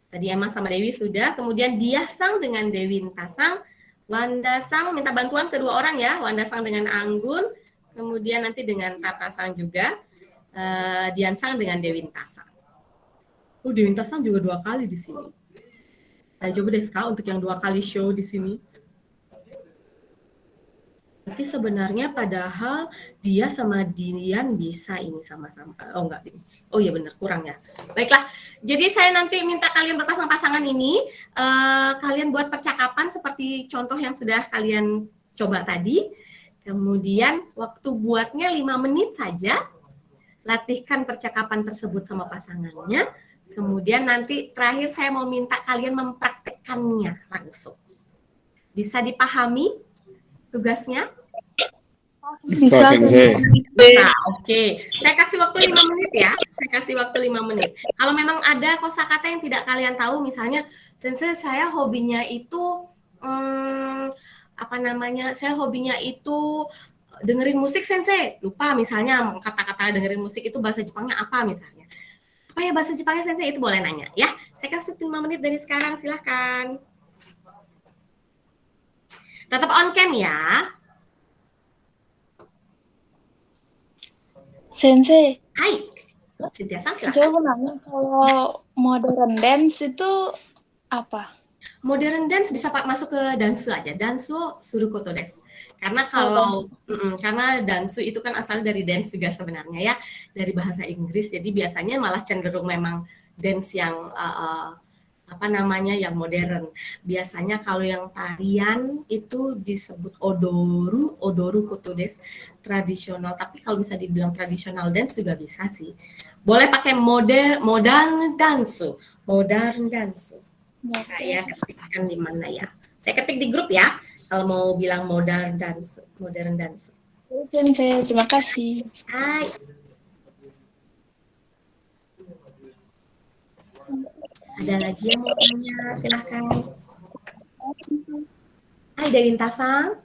Tadi Emma sama Dewi sudah, kemudian Diah Sang dengan Dewinta Sang, Wanda Sang minta bantuan kedua orang ya, Wanda Sang dengan Anggun, kemudian nanti dengan Tata Sang juga, Dian Sang dengan Dewinta Sang. Dewinta Sang juga 2 kali di sini. Coba deh Ska untuk yang 2 kali show di sini. Berarti sebenarnya padahal dia sama Dian bisa ini sama-sama. Oh enggak. Oh iya benar, kurang ya. Baiklah. Jadi saya nanti minta kalian berpasang-pasangan ini kalian buat percakapan seperti contoh yang sudah kalian coba tadi. Kemudian waktu buatnya 5 menit saja. Latihkan percakapan tersebut sama pasangannya. Kemudian nanti terakhir saya mau minta kalian mempraktekkannya langsung. Bisa dipahami tugasnya? Bisa, Sensei. Bisa, oke. Saya kasih waktu 5 menit ya. Saya kasih waktu 5 menit. Kalau memang ada kosakata yang tidak kalian tahu, misalnya, Sensei saya hobinya itu apa namanya? Saya hobinya itu dengerin musik, Sensei. Lupa misalnya kata-kata dengerin musik itu bahasa Jepangnya apa misalnya. Apa ya bahasa Jepangnya, Sensei? Itu boleh nanya ya. Saya kasih 5 menit dari sekarang, silahkan. Tetap on cam ya. Sensei, Hai. Cynthia-san, saya silahkan. mau nanya kalau modern dance itu apa? Modern dance bisa masuk ke dansu aja. Dansu surukoto desu. Karena karena dansu itu kan asalnya dari dance juga sebenarnya ya, dari bahasa Inggris. Jadi biasanya malah cenderung memang dance yang apa namanya yang modern. Biasanya kalau yang tarian itu disebut odoru koto desu, tradisional. Tapi kalau bisa dibilang tradisional dance juga bisa sih. Boleh pakai modern dansu. Saya ketikkan di mana ya? Saya ketik di grup ya. Kalau mau bilang modern dance. Sensei, terima kasih. Hai. Ada lagi yang mau tanya? Silahkan. Hai Dewinta-san.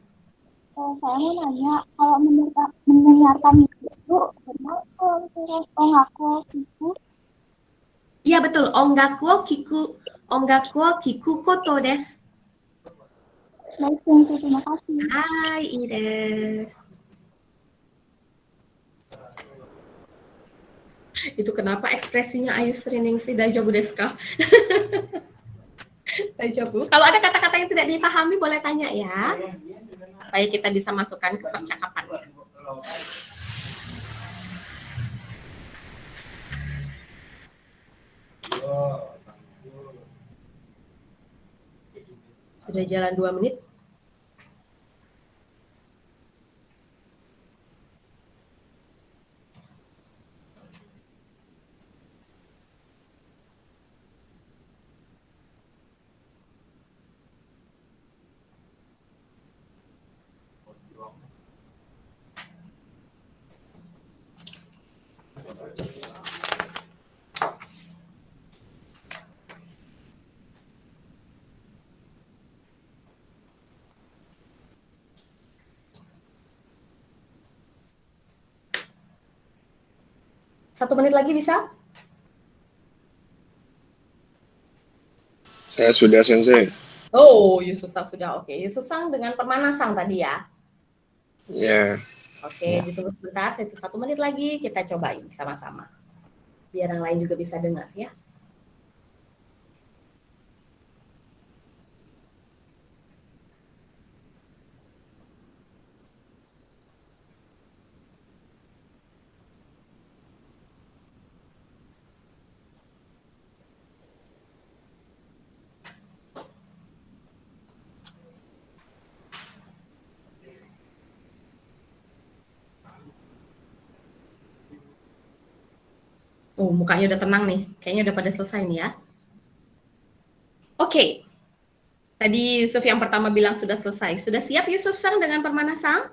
Saya mau nanya, kalau mendengarkan itu, benar kalau terus ongaku kiku? Iya betul. Ongaku kiku koto desu. Baik, Sensei, terima kasih. Hai Ires. Itu kenapa ekspresinya Ayu Sriningsih Daijoubu desu ka? Daijoubu. Kalau ada kata-kata yang tidak dipahami boleh tanya ya. Supaya kita bisa masukkan ke percakapan. Sudah jalan 2 menit. Satu menit lagi bisa? Saya sudah, Sensei. Oh, Yusuf-san sudah. Oke. Yusuf-san dengan Permana-san tadi ya. Ya. Oke, ditunggu sebentar. 1 menit lagi kita cobain sama-sama. Biar yang lain juga bisa dengar ya. Oh, mukanya udah tenang nih. Kayaknya udah pada selesai nih ya. Oke. Tadi Yusuf yang pertama bilang sudah selesai. Sudah siap Yusuf-san dengan Permana-san?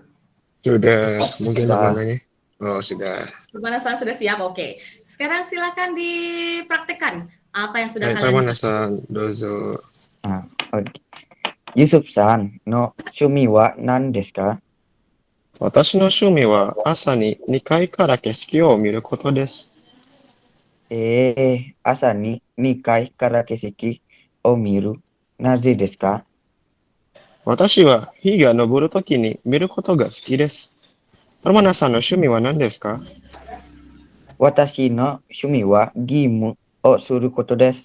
Sudah. Mungkin namanya. Oh, sudah. Permana-san sudah siap? Oke. Sekarang silakan dipraktekkan. Apa yang sudah kalian... Permana-san, dozo. Yusuf-san no shumi wa nan desu ka? 私の趣味は朝に2階から景色を見ることです。朝に2階から景色を見る。なぜですか？私は日が昇るときに見ることが好きです。パルマナさんの趣味は何ですか？私の趣味はゲームをすることです。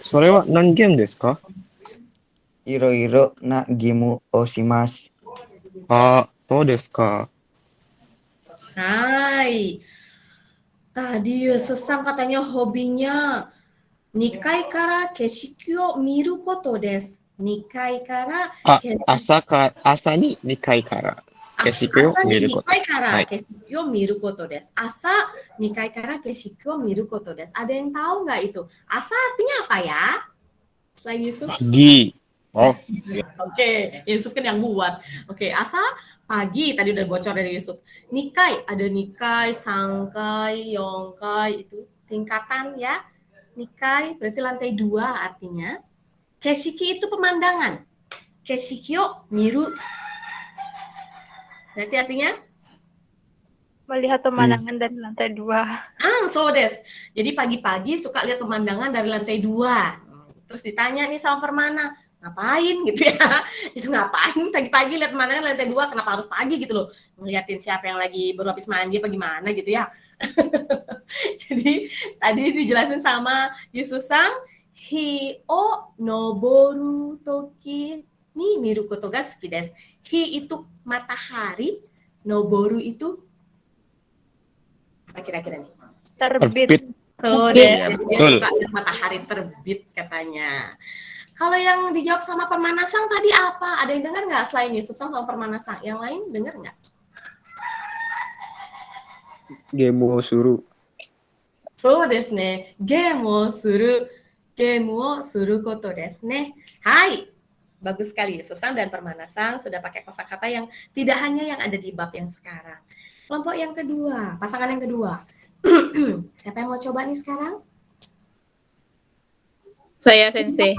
それは何ゲームですか？ Iro-iro na gimu o shimasu. Ah, so desu ka. Hai. Tadi Yusuf Sang katanya hobinya Nikai kara keshiki o miru koto desu. Nikai kara keshiki. Asa ni 2階から景色を朝に見ること。2階からはい。景色を見ることです。Asa 2階から景色を見ることです. Ada yang tahu nggak itu? Asa artinya apa ya? Selain Yusuf? Pagi. Oh, Oke, Yusuf kan yang buat. Oke, asa pagi tadi udah bocor dari Yusuf. Nikai, ada nikai, sangkai, yongkai itu tingkatan ya. Nikai berarti lantai 2 artinya. Keshiki itu pemandangan. Keshikyo miru. Berarti artinya Melihat pemandangan dari lantai 2. so des. Jadi pagi-pagi suka lihat pemandangan dari lantai 2. Terus ditanya nih sama Permana, ngapain gitu ya? Itu ngapain pagi-pagi lihat pemandangan lantai 2? Kenapa harus pagi gitu loh? Ngeliatin siapa yang lagi baru habis mandi apa gimana gitu ya. Jadi tadi dijelasin sama Yusuf Sang, hi o noboru toki ni miru koto ga suki desu. Hi itu matahari, noboru itu apa kira-kira nih? Terbit. So, Iya, dia betul. suka lihat matahari terbit katanya. Kalau yang dijawab sama Permana Sang tadi apa? Ada yang dengar nggak selain Yusuf Sang sama Permana Sang? Yang lain dengar nggak? Gemu o suru. So desu ne. Game o suru koto desu ne. Hai. Bagus sekali Yusuf Sang dan Permana Sang sudah pakai kosakata yang tidak hanya yang ada di bab yang sekarang. Kelompok yang kedua, pasangan yang kedua. Siapa yang mau coba nih sekarang? Saya Sensei.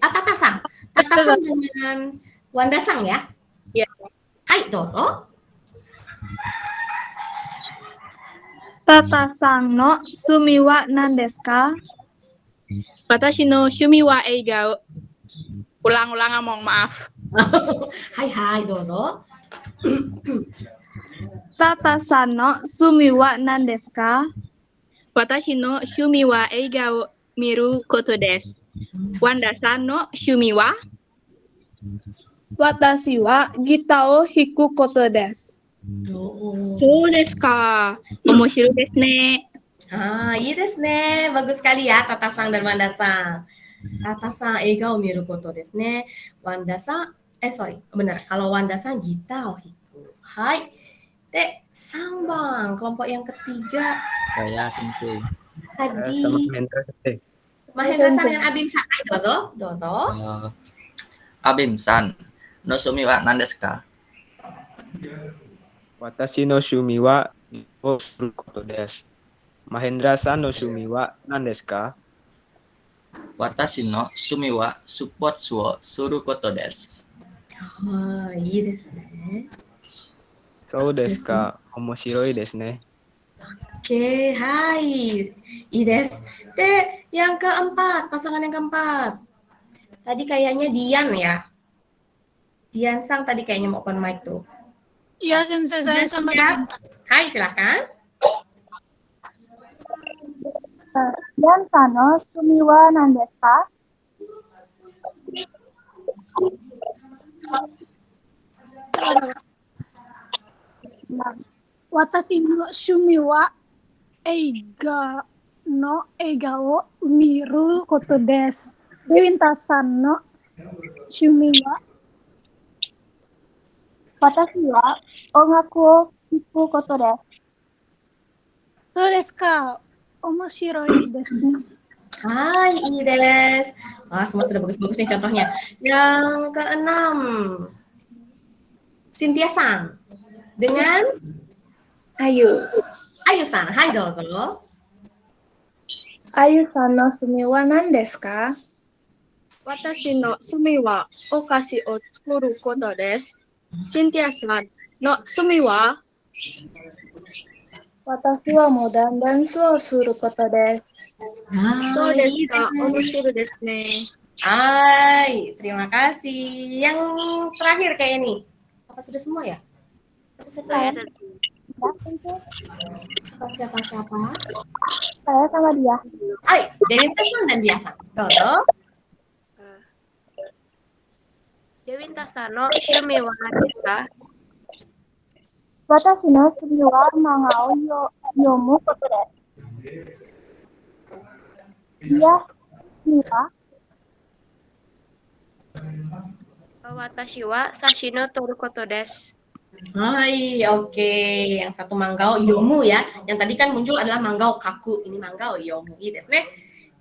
Tata Sang. Tata Sang dengan Wanda Sang ya? Ya. Hai, dozo. Tata-san no sumi wa nan desu ka? Watashi no shumi wa eiga. Ulang-ulang mohon maaf. Hai, dozo. Tata-san no sumi wa nan desu ka? Watashi no shumi wa eiga o miru koto desu. Wanda-san no shumi wa? Watashi wa gita o hiku koto desu. So desu ka. Omoshirou desu ne. Iya desu ne. Bagus sekali ya Tata Sang dan Wanda Sang. Tata Sang eiga o miru koto desu ne. Wanda Sang, benar. Kalau Wanda Sang gita o hiku. Hai. Sambang, kelompok yang ketiga. Saya Sensei. Tadi Sama Mahendra Sensei. Mahendra Sang dengan Abim Sang. Hai, dozo. Abim-san, no sumi wa nan desu ka? Watashi no shumi wa o suru koto desu. Mahendra-san no shumi wa nan desu ka? Watashi no sumi wa sports wo suru koto desu. いいですね。そうですか。面白いですね。 Oke, hai. Ides. Yang keempat, pasangan yang keempat. Tadi kayaknya Dian ya. Dian Sang tadi kayaknya mau open mic tuh. Iya, Sensei, saya sama Ya. Hai, silakan. Dian san no sumi wa nan desu ka? Watashi no shumi wa eiga o miru koto desu. Winta-san no shumi wa Watashi wa ongaku o hiku koto desu. そうですか。面白いですね。 Hai, Ides. Wah, semua sudah bagus-bagus nih contohnya. Yang keenam, Cynthia Sang. Dengan Ayu. Ayu Sang. Hai, dozo. Ayu-san no sumi wa nan desu ka? Watashi no sumi wa okashi o tsukuru koto desu. Cynthia-san no sumi wa? Watashi wa mo dandansu o suru koto desu. So desu ka. Omoshirou desu ne. Hai, terima kasih. Yang terakhir kayak ini. Apa sudah semua ya? Siapa siapa? Saya sama dia. Hai, Dewi Sang dan dia Sang. Dozo. Kevin-sanの趣味は何ですか？私の趣味は漫画を読むことです。いや、趣味は私は写真を撮ることです。Hai, oke. Yang satu manggao yomu ya. Yang tadi kan muncul adalah manggao kaku. Ini manggao yomu. Ii desu ne.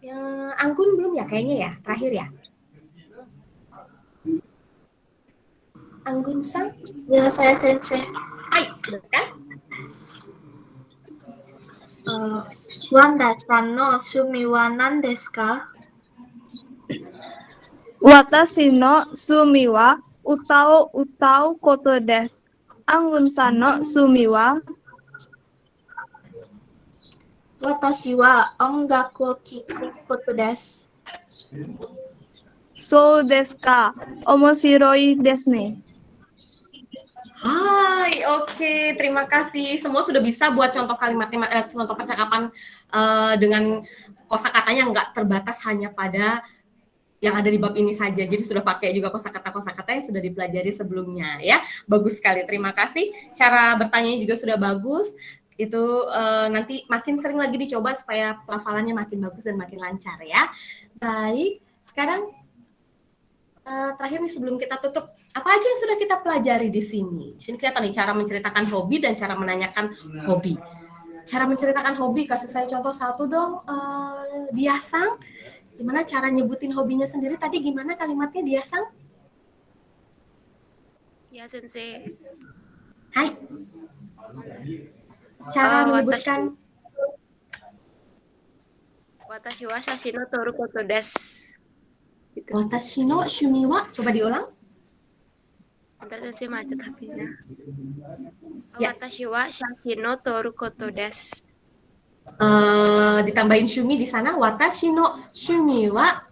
Yang Anggun belum ya kayaknya ya. Terakhir ya. Anggun-san? Ya, saya sensei. Hai, silakan. Wanda-sanの趣味は何ですか？私の趣味は歌を歌うことです。アングンさんの趣味は？私は音楽を聴くことです。そうですか。面白いですね。Hai, oke. Terima kasih. Semua sudah bisa buat contoh kalimatnya, contoh percakapan dengan kosakatanya nggak terbatas hanya pada yang ada di bab ini saja. Jadi sudah pakai juga kosakata yang sudah dipelajari sebelumnya ya. Bagus sekali. Terima kasih. Cara bertanya juga sudah bagus. Itu nanti makin sering lagi dicoba supaya pelafalannya makin bagus dan makin lancar ya. Baik. Sekarang terakhir nih sebelum kita tutup, apa aja yang sudah kita pelajari di sini? Di sini kelihatan nih cara menceritakan hobi dan cara menanyakan hobi. Cara menceritakan hobi, kasih saya contoh satu dong, Diasang. Gimana cara nyebutin hobinya sendiri? Tadi gimana kalimatnya, Diasang? Ya, sensei. Hai. Cara menyebutkan. Watashi wa shashin o toru koto desu. Watashi no shumi wa, coba diulang. Bentar, sensei macet HP-nya. Ya. Watashi wa shashin o toru koto desu. Ditambahin shumi di sana. Watashi no shumi wa.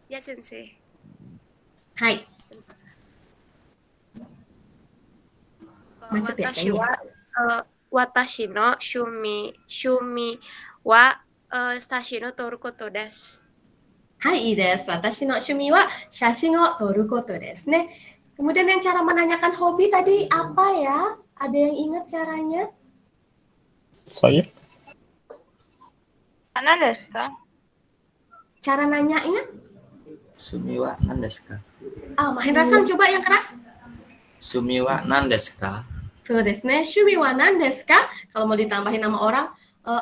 Ya, sensei. Hai. Macet ya kayaknya. Watashi no shumi wa shashin o toru koto desu. Hai, desu. Watashi no shumi wa shashin o toru koto desu ne. Kemudian yang cara menanyakan hobi tadi apa ya? Ada yang ingat caranya? Saya? Mana desu ka? Cara nanyanya? Sumi wa nan desu ka? Mahendra-san coba yang keras. Sumi wa nan desu ka? So desu ne. Shumi wa nan desu ka? Kalau mau ditambahin nama orang,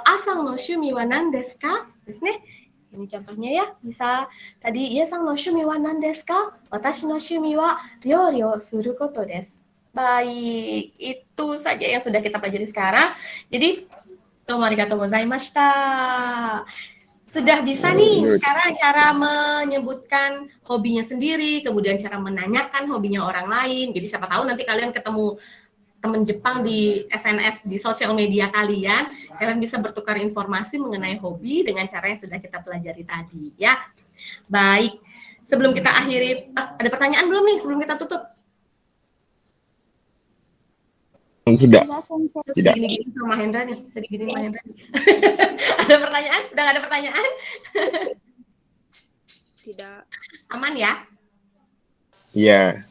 asang no shumi wa nan desu ka? Desu ne. Ini contohnya ya, bisa tadi Iesang no shumi wa nan desu ka? Watashi no shumi wa ryori o suru koto desu. Baik, itu saja yang sudah kita pelajari sekarang. Jadi, domo arigatou gozaimashita. Sudah bisa nih sekarang cara menyebutkan hobinya sendiri, kemudian cara menanyakan hobinya orang lain. Jadi siapa tahu nanti kalian ketemu teman Jepang di SNS, di sosial media kalian bisa bertukar informasi mengenai hobi dengan cara yang sudah kita pelajari tadi ya. Baik, sebelum kita akhiri, ada pertanyaan belum nih sebelum kita tutup? Tidak. Gini-gini sama Mahendra nih, sedih gini Mahendra nih. Ada pertanyaan? Udah gak ada pertanyaan? Tidak. Aman ya? Iya.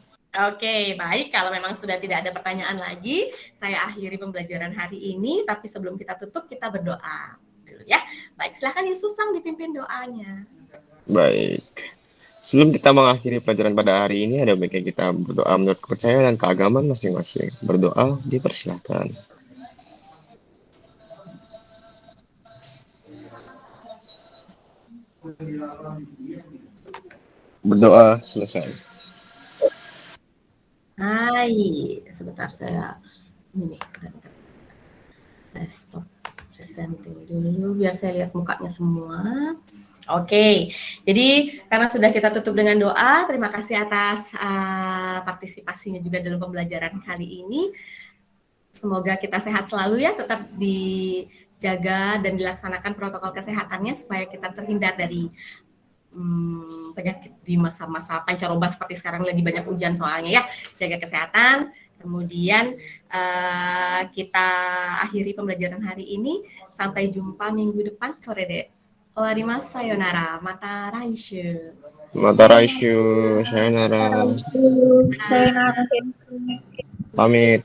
Oke, baik. Kalau memang sudah tidak ada pertanyaan lagi, saya akhiri pembelajaran hari ini. Tapi sebelum kita tutup, kita berdoa dulu ya. Baik, silakan Yesusang dipimpin doanya. Baik. Sebelum kita mengakhiri pelajaran pada hari ini, ada baiknya kita berdoa menurut kepercayaan dan keagamaan masing-masing. Berdoa dipersilakan. Berdoa selesai. Hai, sebentar saya ini desktop presenting dulu biar saya lihat mukanya semua. Oke, jadi karena sudah kita tutup dengan doa, terima kasih atas partisipasinya juga dalam pembelajaran kali ini. Semoga kita sehat selalu ya, tetap dijaga dan dilaksanakan protokol kesehatannya supaya kita terhindar dari penyakit di masa-masa pancaroba seperti sekarang lagi banyak hujan soalnya ya. Jaga kesehatan. Kemudian kita akhiri pembelajaran hari ini. Sampai jumpa minggu depan. Korede. Owarimasu. Sayonara. Mata raishu. Mata raishu. Sayonara. Sayonara. Pamit.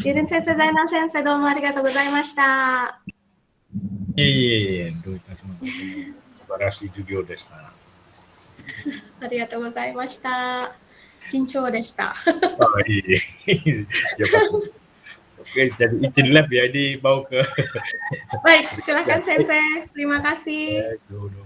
Kirin Sensei, Zainal Sensei, domo arigatou gozaimashita. いえいえいえ、どういたしまして。素晴らしい授業でした。ありがとうございました。緊張でした。Iya. Ya, Pak. Oke, jadi izin live ya, ini mau ke Baik, silakan Sensei. Terima kasih. Yes, dulu.